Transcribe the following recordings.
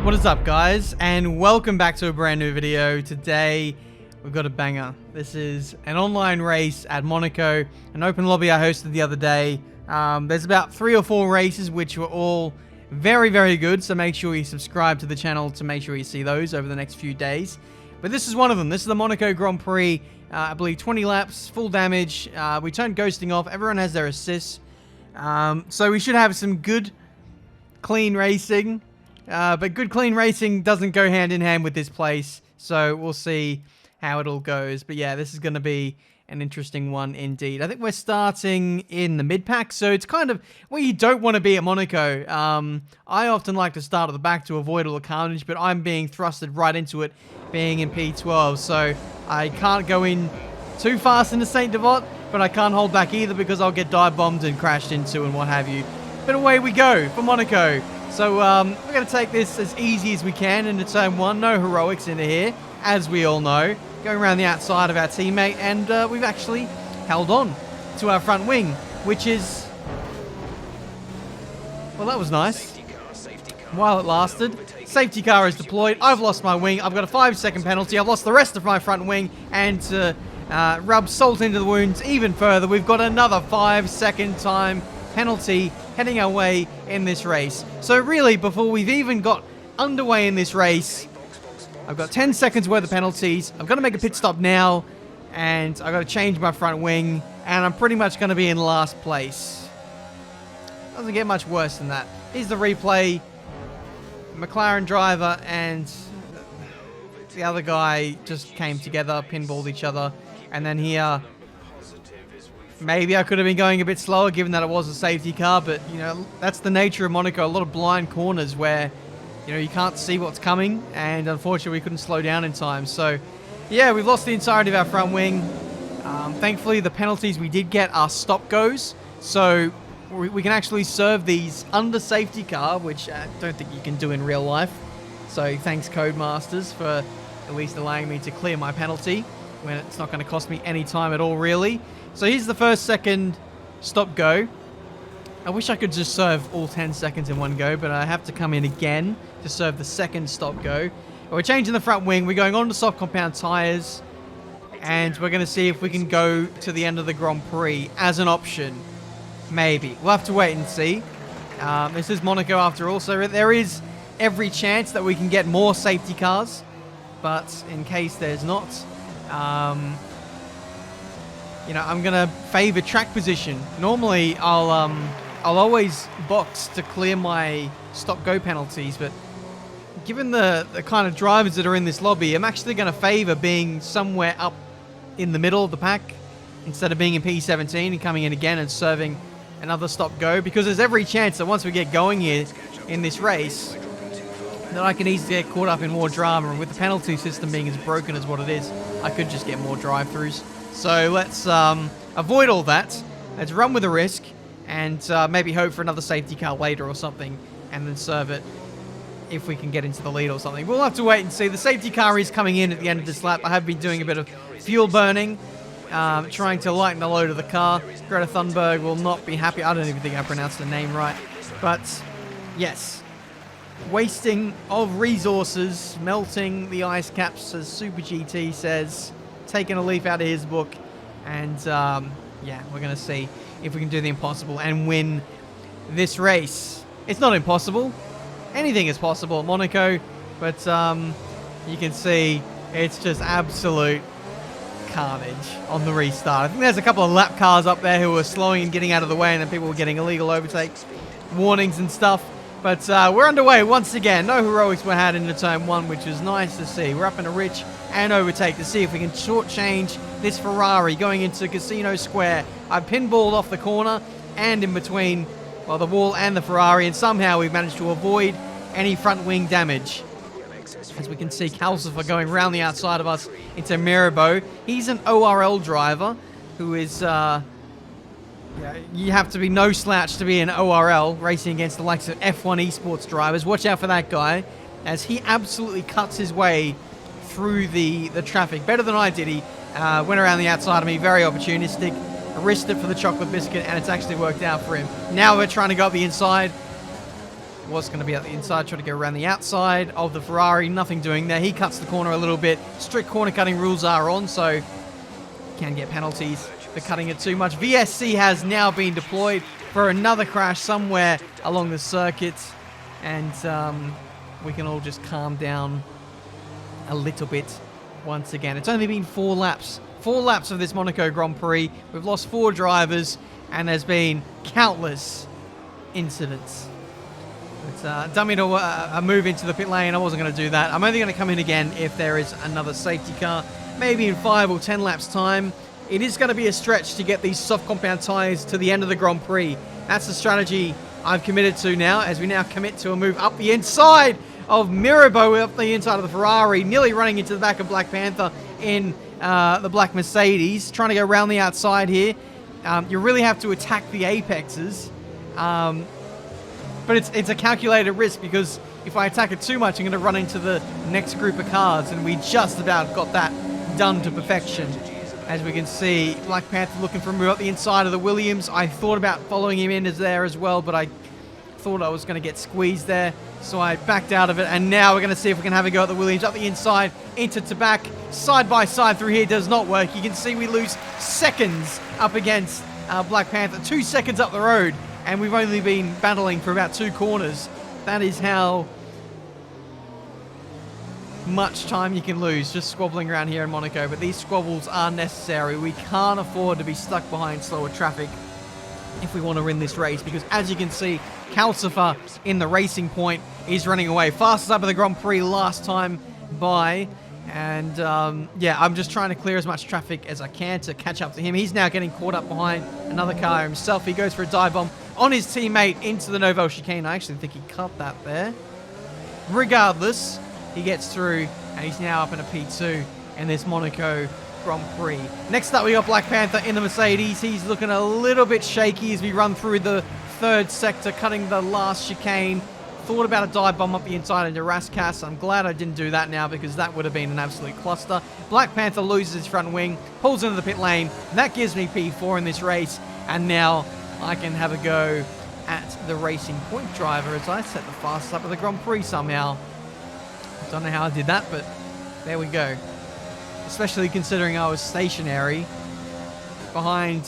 What is up, guys, and welcome back to a brand new video. Today we've got a banger. This is an online race at Monaco, an open lobby I hosted the other day. There's about 3 or 4 races which were all very, very good, so make sure you subscribe to the channel to make sure you see those over the next few days. But this is one of them. This is the Monaco Grand Prix. I believe 20 laps, full damage. We turned ghosting off. Everyone has their assists. So we should have some good, clean racing. But good, clean racing doesn't go hand in hand with this place. So we'll see how it all goes. But yeah, this is going to be an interesting one indeed. I think we're starting in the mid-pack. So it's kind of where you don't want to be at Monaco. I often like to start at the back to avoid all the carnage. But I'm being thrusted right into it, being in P12. So I can't go in too fast into St. Devote. But I can't hold back either because I'll get dive bombed and crashed into and what have you. But away we go for Monaco. So we're going to take this as easy as we can into turn 1. No heroics into here, as we all know. Going around the outside of our teammate, and we've actually held on to our front wing, which is... well, that was nice. While it lasted. Safety car is deployed. I've lost my wing. I've got a 5-second penalty. I've lost the rest of my front wing, and to rub salt into the wounds even further, we've got another 5-second time penalty heading our way in this race. So really, before we've even got underway in this race, I've got 10 seconds worth of penalties. I've got to make a pit stop now, and I've got to change my front wing, and I'm pretty much going to be in last place. Doesn't get much worse than that. Here's the replay. McLaren driver and the other guy just came together, pinballed each other, and then here... maybe I could have been going a bit slower given that it was a safety car, but, you know, that's the nature of Monaco. A lot of blind corners where, you know, you can't see what's coming, and unfortunately we couldn't slow down in time. So, yeah, we've lost the entirety of our front wing. Thankfully, the penalties we did get are stop-goes, so we can actually serve these under safety car, which I don't think you can do in real life. So, thanks, Codemasters, for at least allowing me to clear my penalty when it's not going to cost me any time at all, really. So here's the first second stop go. I wish I could just serve all 10 seconds in one go, but I have to come in again to serve the second stop go. But we're changing the front wing. We're going on to soft compound tires, and we're going to see if we can go to the end of the Grand Prix as an option. Maybe. We'll have to wait and see. This is Monaco after all, so there is every chance that we can get more safety cars, but in case there's not... you know, I'm gonna favor track position. Normally, I'll always box to clear my stop-go penalties, but given the kind of drivers that are in this lobby, I'm actually gonna favor being somewhere up in the middle of the pack instead of being in P17 and coming in again and serving another stop-go, because there's every chance that once we get going here in this race, that I can easily get caught up in more drama, and with the penalty system being as broken as what it is, I could just get more drive-throughs. So let's avoid all that. Let's run with the risk and maybe hope for another safety car later or something, and then serve it if we can get into the lead or something. We'll have to wait and see. The safety car is coming in at the end of this lap. I have been doing a bit of fuel burning, trying to lighten the load of the car. Greta Thunberg will not be happy. I don't even think I pronounced the name right. But yes, wasting of resources, melting the ice caps, as Super GT says. Taking a leaf out of his book, and yeah, we're going to see if we can do the impossible and win this race. It's not impossible. Anything is possible at Monaco, but you can see it's just absolute carnage on the restart. I think there's a couple of lap cars up there who were slowing and getting out of the way, and then people were getting illegal overtakes, warnings and stuff. But we're underway once again. No heroics were had into turn 1, which is nice to see. We're up in a rich and overtake to see if we can shortchange this Ferrari going into Casino Square. I pinballed off the corner and in between, well, the wall and the Ferrari, and somehow we've managed to avoid any front wing damage. As we can see, Calcifer going around the outside of us into Mirabeau. He's an ORL driver who is... you have to be no slouch to be an ORL racing against the likes of F1 esports drivers. Watch out for that guy, as he absolutely cuts his way through the traffic. Better than I did. He went around the outside of me, very opportunistic, risked it for the chocolate biscuit, and it's actually worked out for him. Now we're trying to go up the inside. was going to be at the inside, trying to go around the outside of the Ferrari. Nothing doing there. He cuts the corner a little bit. Strict corner cutting rules are on, so can get penalties for cutting it too much. VSC has now been deployed for another crash somewhere along the circuit, and we can all just calm down a little bit once again. It's only been 4 laps. 4 laps of this Monaco Grand Prix. We've lost 4 drivers, and there's been countless incidents. It's done me to move into the pit lane. I wasn't going to do that. I'm only going to come in again if there is another safety car, maybe in 5 or 10 laps time. It is going to be a stretch to get these soft compound tyres to the end of the Grand Prix. That's the strategy I've committed to now, as we now commit to a move up the inside of Mirabeau, up the inside of the Ferrari, nearly running into the back of Black Panther in the black Mercedes, trying to go around the outside here. You really have to attack the apexes, but it's a calculated risk, because if I attack it too much, I'm going to run into the next group of cars, and we just about got that done to perfection. As we can see, Black Panther looking for a move up the inside of the Williams. I thought about following him in there as well, but I thought I was going to get squeezed there, so I backed out of it. And now we're going to see if we can have a go at the Williams up the inside into Tabac. Side by side through here does not work. You can see we lose seconds up against Black Panther. 2 seconds up the road, and we've only been battling for about 2 corners. That is how much time you can lose just squabbling around here in Monaco, but these squabbles are necessary. We can't afford to be stuck behind slower traffic if we want to win this race, because as you can see, Calcifer in the racing point is running away. Fastest up of the Grand Prix last time by, and yeah, I'm just trying to clear as much traffic as I can to catch up to him. He's now getting caught up behind another car himself. He goes for a dive bomb on his teammate into the Nouvelle chicane. I actually think he cut that there. Regardless, he gets through, and he's now up in a P2 in this Monaco Grand Prix. Next up, we got Black Panther in the Mercedes. He's looking a little bit shaky as we run through the 3rd sector, cutting the last chicane. Thought about a dive bomb up the inside into Rascasse. I'm glad I didn't do that now, because that would have been an absolute cluster. Black Panther loses his front wing, pulls into the pit lane. That gives me P4 in this race, and now I can have a go at the Racing Point driver as I set the fastest up of the Grand Prix somehow. Don't know how I did that, but there we go. Especially considering I was stationary behind,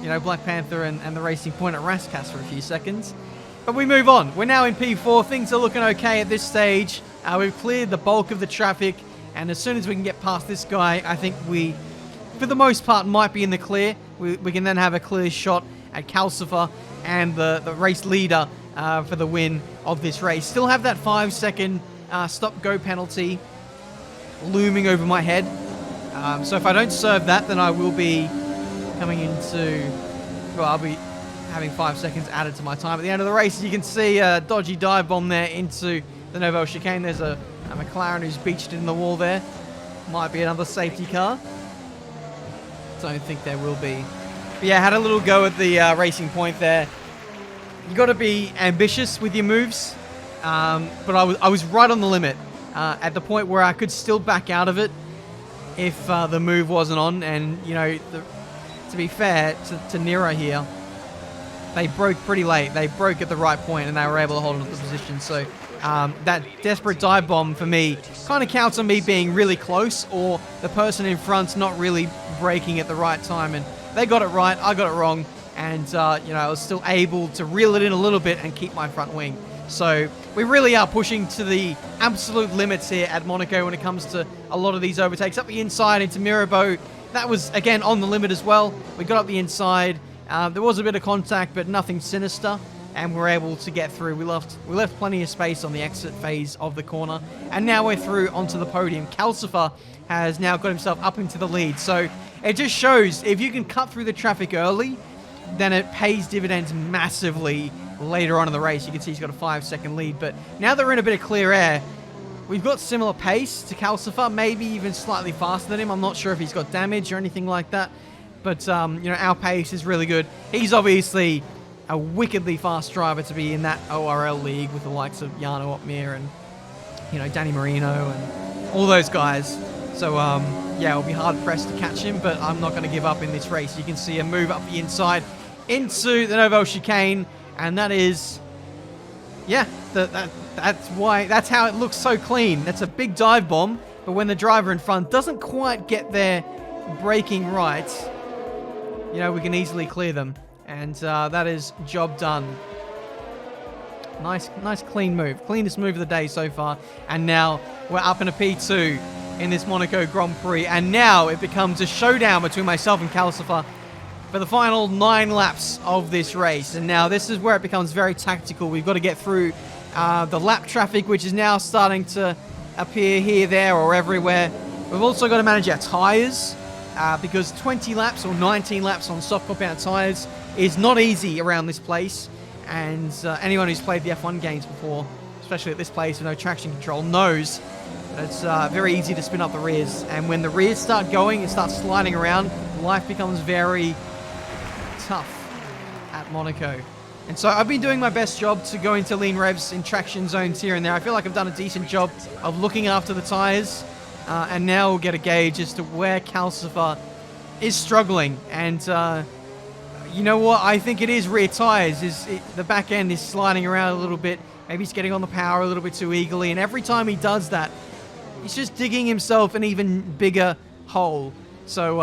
you know, Black Panther and the Racing Point at Rascasse for a few seconds. But we move on. We're now in P4. Things are looking okay at this stage. We've cleared the bulk of the traffic, and as soon as we can get past this guy, I think we, for the most part, might be in the clear. We can then have a clear shot at Calcifer and the race leader for the win of this race. Still have that 5-second stop-go penalty looming over my head. So if I don't serve that, then I will be coming into, well, I'll be having 5 seconds added to my time at the end of the race. As you can see, a dodgy dive bomb there into the Nouvelle chicane. There's a McLaren who's beached in the wall there. Might be another safety car. Don't think there will be. But yeah, had a little go at the Racing Point there. You got to be ambitious with your moves. But I was right on the limit at the point where I could still back out of it if the move wasn't on. And, you know, to be fair to Nira here, they broke pretty late. They broke at the right point, and they were able to hold on to the position. So that desperate dive bomb for me kind of counts on me being really close, or the person in front's not really braking at the right time. And they got it right, I got it wrong, and you know, I was still able to reel it in a little bit and keep my front wing. So we really are pushing to the absolute limits here at Monaco when it comes to a lot of these overtakes. Up the inside into Mirabeau, that was again on the limit as well. We got up the inside. There was a bit of contact, but nothing sinister, and we're able to get through. We left plenty of space on the exit phase of the corner, and now we're through onto the podium. Calcifer has now got himself up into the lead, so it just shows if you can cut through the traffic early, then it pays dividends massively later on in the race. You can see he's got a 5-second lead, but now that we're in a bit of clear air, we've got similar pace to Calcifer, maybe even slightly faster than him. I'm not sure if he's got damage or anything like that, but you know, our pace is really good. He's obviously a wickedly fast driver to be in that ORL league with the likes of Jarno Opmeer and, you know, Danny Marino and all those guys. So yeah, it'll be hard pressed to catch him, but I'm not going to give up in this race. You can see a move up the inside into the Nouvelle chicane, and that is yeah, that's how it looks so clean. That's a big dive bomb, but when the driver in front doesn't quite get their braking right, you know, we can easily clear them. And that is job done. Nice clean move. Cleanest move of the day so far. And now we're up in a P2 in this Monaco Grand Prix. And now it becomes a showdown between myself and Calcifer for the final 9 laps of this race. And now this is where it becomes very tactical. We've got to get through the lap traffic, which is now starting to appear here, there, or everywhere. We've also got to manage our tyres, because 20 laps or 19 laps on soft compound tyres is not easy around this place. And anyone who's played the F1 games before, especially at this place with no traction control, knows that it's very easy to spin up the rears. And when the rears start going and start sliding around, life becomes very tough at Monaco. And so I've been doing my best job to go into lean revs in traction zones here and there. I feel like I've done a decent job of looking after the tyres. And now we'll get a gauge as to where Calcifer is struggling. And you know what? I think it is rear tyres. The back end is sliding around a little bit. Maybe he's getting on the power a little bit too eagerly. And every time he does that, he's just digging himself an even bigger hole. So,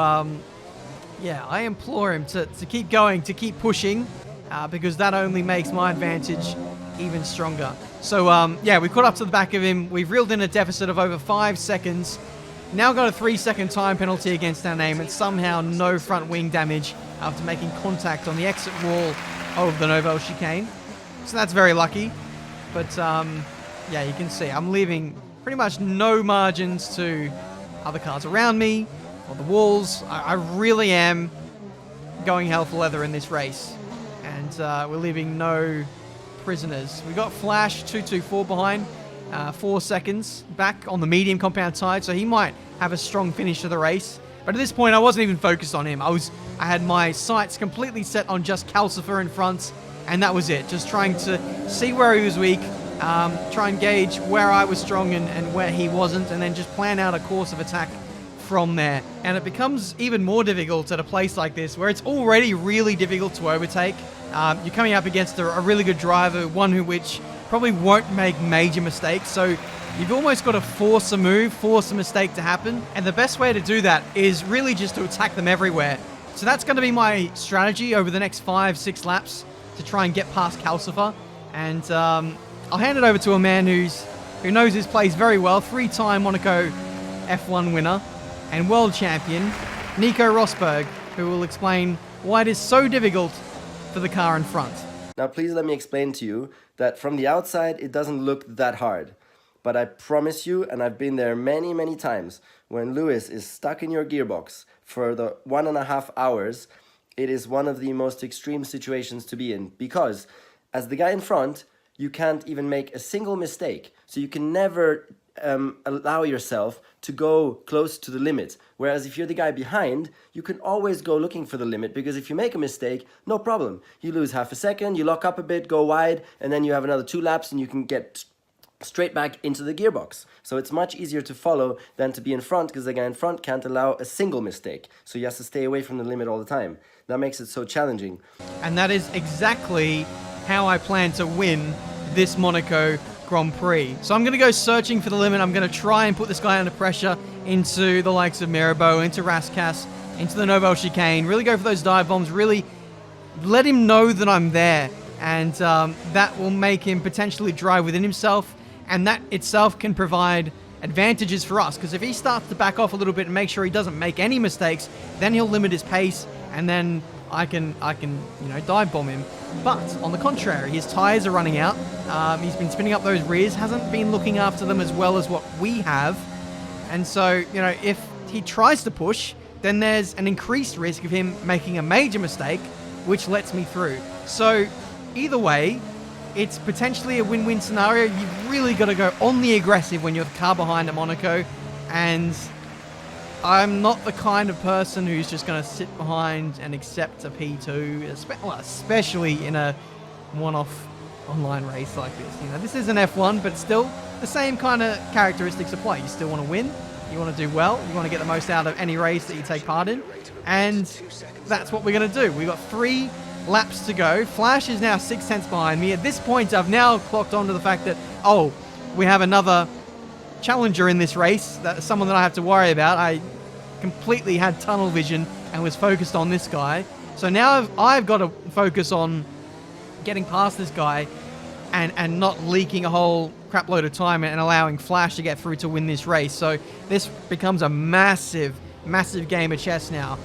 yeah, I implore him to keep going, to keep pushing, because that only makes my advantage even stronger. So, yeah, we caught up to the back of him. We've reeled in a deficit of over 5 seconds. Now got a 3-second time penalty against our name, and somehow no front wing damage after making contact on the exit wall of the Nouvelle chicane. So that's very lucky. But, yeah, you can see I'm leaving pretty much no margins to other cars around me or the walls. I really am going hell for leather in this race. And we're leaving no prisoners. We got Flash 224 behind, 4 seconds back on the medium compound tire, so he might have a strong finish to the race. But at this point, I wasn't even focused on him. I had my sights completely set on just Calcifer in front, and that was it. Just trying to see where he was weak, try and gauge where I was strong and where he wasn't, and then just plan out a course of attack from there. And it becomes even more difficult at a place like this, where it's already really difficult to overtake. You're coming up against a really good driver, one which probably won't make major mistakes. So you've almost got to force a move, force a mistake to happen. And the best way to do that is really just to attack them everywhere. So that's going to be my strategy over the next 5-6 laps to try and get past Calcifer. And I'll hand it over to a man who knows his place very well, 3-time Monaco F1 winner and world champion, Nico Rosberg, who will explain why it is so difficult for the car in front. Now please let me explain to you that from the outside it doesn't look that hard. But I promise you, and I've been there many times, when Lewis is stuck in your gearbox for the 1.5 hours, it is one of the most extreme situations to be in. Because as the guy in front, you can't even make a single mistake. So you can never allow yourself to go close to the limit. Whereas if you're the guy behind, you can always go looking for the limit, because if you make a mistake, no problem. You lose half a second, you lock up a bit, go wide, and then you have another 2 laps and you can get straight back into the gearbox. So it's much easier to follow than to be in front, because the guy in front can't allow a single mistake. So he has to stay away from the limit all the time. That makes it so challenging. And that is exactly how I plan to win this Monaco Grand Prix. So I'm going to go searching for the limit. I'm going to try and put this guy under pressure into the likes of Mirabeau, into Rascasse, into the Nouvelle chicane. Really go for those dive bombs. Really let him know that I'm there. And that will make him potentially drive within himself. And that itself can provide advantages for us. Because if he starts to back off a little bit and make sure he doesn't make any mistakes, then he'll limit his pace. And then I can dive bomb him. But on the contrary, his tires are running out. He's been spinning up those rears, hasn't been looking after them as well as what we have. And so, if he tries to push, then there's an increased risk of him making a major mistake, which lets me through. So either way, it's potentially a win-win scenario. You've really got to go on the aggressive when you're the car behind at Monaco. And I'm not the kind of person who's just going to sit behind and accept a P2, especially in a one-off online race like this. This is an F1, but still the same kind of characteristics apply. You still want to win, you want to do well, you want to get the most out of any race that you take part in, and that's what we're going to do. We've got 3 laps to go. Flash is now 6/10 behind me. At this point, I've now clocked on to the fact that, oh, we have another challenger in this race. That's someone that I have to worry about. I completely had tunnel vision and was focused on this guy. So now I've got to focus on getting past this guy and not leaking a whole crap load of time and allowing Flash to get through to win this race. So this becomes a massive, massive game of chess now.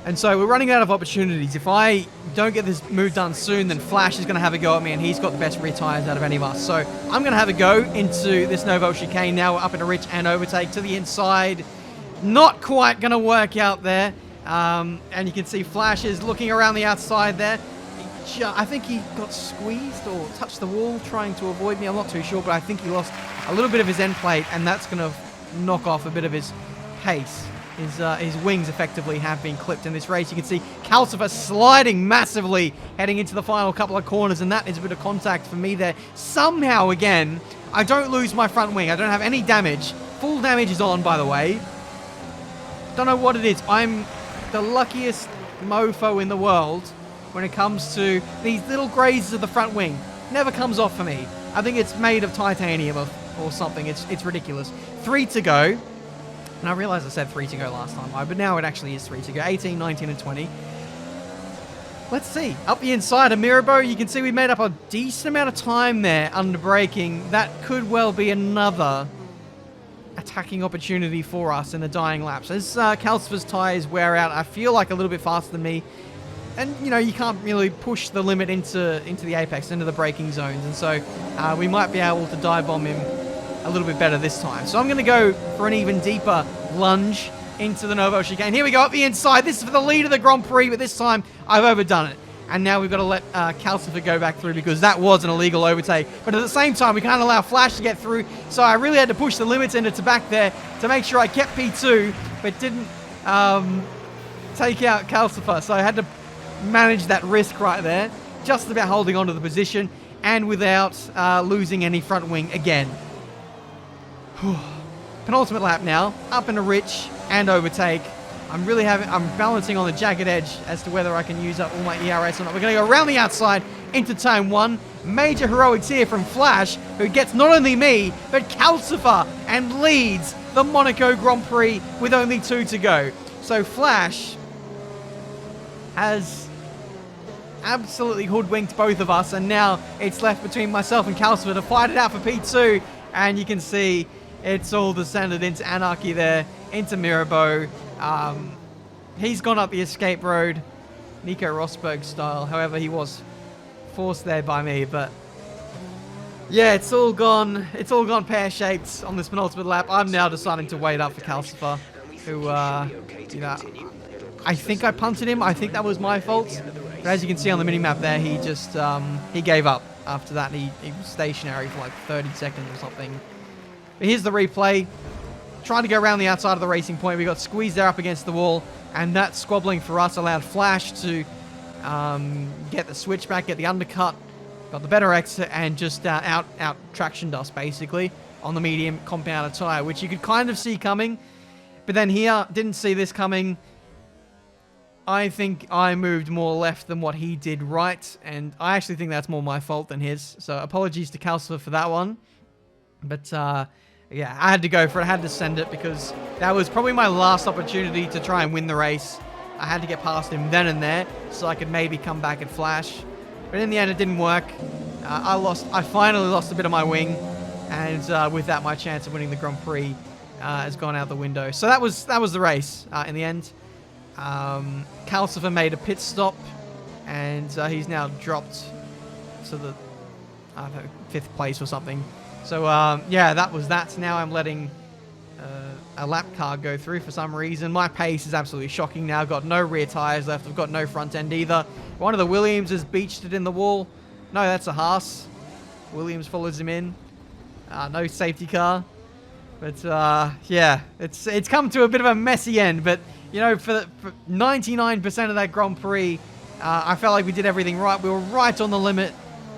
And so we're running out of opportunities. If I don't get this move done soon, then Flash is going to have a go at me, and he's got the best rear tires out of any of us. So I'm going to have a go into this no-vault chicane. Now we're up in a rich and overtake to the inside. Not quite going to work out there. And you can see Flash is looking around the outside there. I think he got squeezed or touched the wall trying to avoid me. I'm not too sure, but I think he lost a little bit of his end plate, and that's going to knock off a bit of his pace. His wings effectively have been clipped in this race. You can see Calcifer sliding massively heading into the final couple of corners, and that is a bit of contact for me there. Somehow, again, I don't lose my front wing. I don't have any damage. Full damage is on, by the way. Don't know what it is. I'm the luckiest mofo in the world when it comes to these little grazes of the front wing. Never comes off for me. I think it's made of titanium or something. It's ridiculous. 3 to go. And I realize I said 3 to go last time, but now it actually is 3 to go. 18, 19, and 20. Let's see. Up the inside of Mirabeau, you can see we made up a decent amount of time there under braking. That could well be another attacking opportunity for us in the dying laps. As Calcifer's tyres wear out, I feel like a little bit faster than me. And, you know, you can't really push the limit into the apex, into the braking zones. And so we might be able to dive bomb him a little bit better this time. So I'm going to go for an even deeper lunge into the no-vault chicane. Here we go up the inside. This is for the lead of the Grand Prix, but this time I've overdone it. And now we've got to let Calcifer go back through because that was an illegal overtake. But at the same time, we can't allow Flash to get through. So I really had to push the limits into the back there to make sure I kept P2, but didn't take out Calcifer. So I had to manage that risk right there, just about holding on to the position and without losing any front wing again. Penultimate lap now, up in a rich and overtake. I'm balancing on the jagged edge as to whether I can use up all my ERS or not. We're going to go around the outside into turn 1. Major heroics here from Flash, who gets not only me, but Calcifer and leads the Monaco Grand Prix with only 2 to go. So Flash has absolutely hoodwinked both of us, and now it's left between myself and Calcifer to fight it out for P2, and you can see it's all descended into anarchy there, into Mirabeau. He's gone up the escape road, Nico Rosberg style. However, he was forced there by me, but yeah, it's all gone pear-shaped on this penultimate lap. I'm now deciding to wait up for Calcifer, who, you know, I think I punted him. I think that was my fault. But as you can see on the minimap there, he just, he gave up after that. He was stationary for like 30 seconds or something. But here's the replay. Trying to go around the outside of the racing point. We got squeezed there up against the wall. And that squabbling for us allowed Flash to get the switchback, get the undercut. Got the better exit and just out traction dust basically on the medium compounded tyre, which you could kind of see coming. But then here, didn't see this coming. I think I moved more left than what he did right. And I actually think that's more my fault than his. So apologies to Calcifer for that one. But yeah, I had to go for it. I had to send it because that was probably my last opportunity to try and win the race. I had to get past him then and there so I could maybe come back and Flash. But in the end, it didn't work. I finally lost a bit of my wing. And with that, my chance of winning the Grand Prix has gone out the window. So that was the race in the end. Calcifer made a pit stop. And he's now dropped to the, I don't know, 5th place or something. So, yeah, that was that. Now I'm letting a lap car go through for some reason. My pace is absolutely shocking now. I've got no rear tyres left. I've got no front end either. One of the Williams has beached it in the wall. No, that's a Haas. Williams follows him in. No safety car. But, yeah, it's come to a bit of a messy end. But, you know, for 99% of that Grand Prix, I felt like we did everything right. We were right on the limit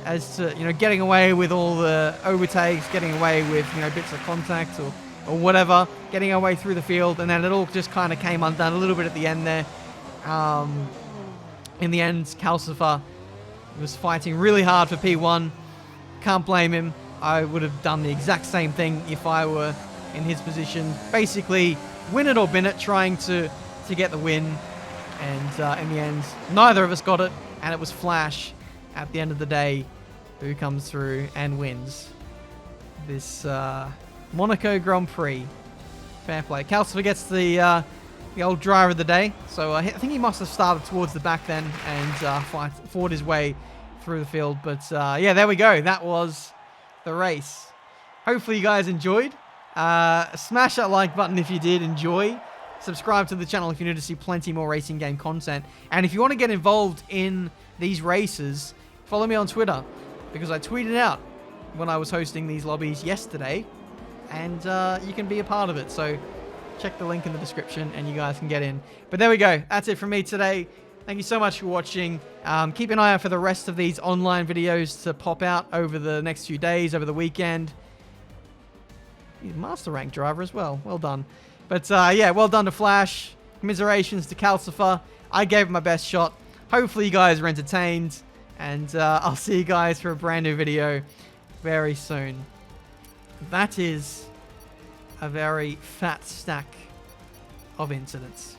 as to, you know, getting away with all the overtakes, getting away with, you know, bits of contact or whatever, getting our way through the field, and then it all just kind of came undone a little bit at the end there. In the end, Calcifer was fighting really hard for P1. Can't blame him. I would have done the exact same thing if I were in his position. Basically, win it or bin it, trying to get the win. And in the end, neither of us got it. And it was Flash, at the end of the day, who comes through and wins this Monaco Grand Prix. Fair play. Calcifer gets the old driver of the day. So I think he must have started towards the back then and fought his way through the field. But yeah, there we go. That was the race. Hopefully you guys enjoyed. Smash that like button if you did enjoy. Subscribe to the channel if you're new to see plenty more racing game content. And if you want to get involved in these races, follow me on Twitter, because I tweeted out when I was hosting these lobbies yesterday, and you can be a part of it. So check the link in the description and you guys can get in. But there we go. That's it from me today. Thank you so much for watching. Keep an eye out for the rest of these online videos to pop out over the next few days, over the weekend. He's Master Rank driver as well. Well done. But yeah, well done to Flash. Commiserations to Calcifer. I gave it my best shot. Hopefully you guys were entertained. And I'll see you guys for a brand new video very soon. That is a very fat stack of incidents.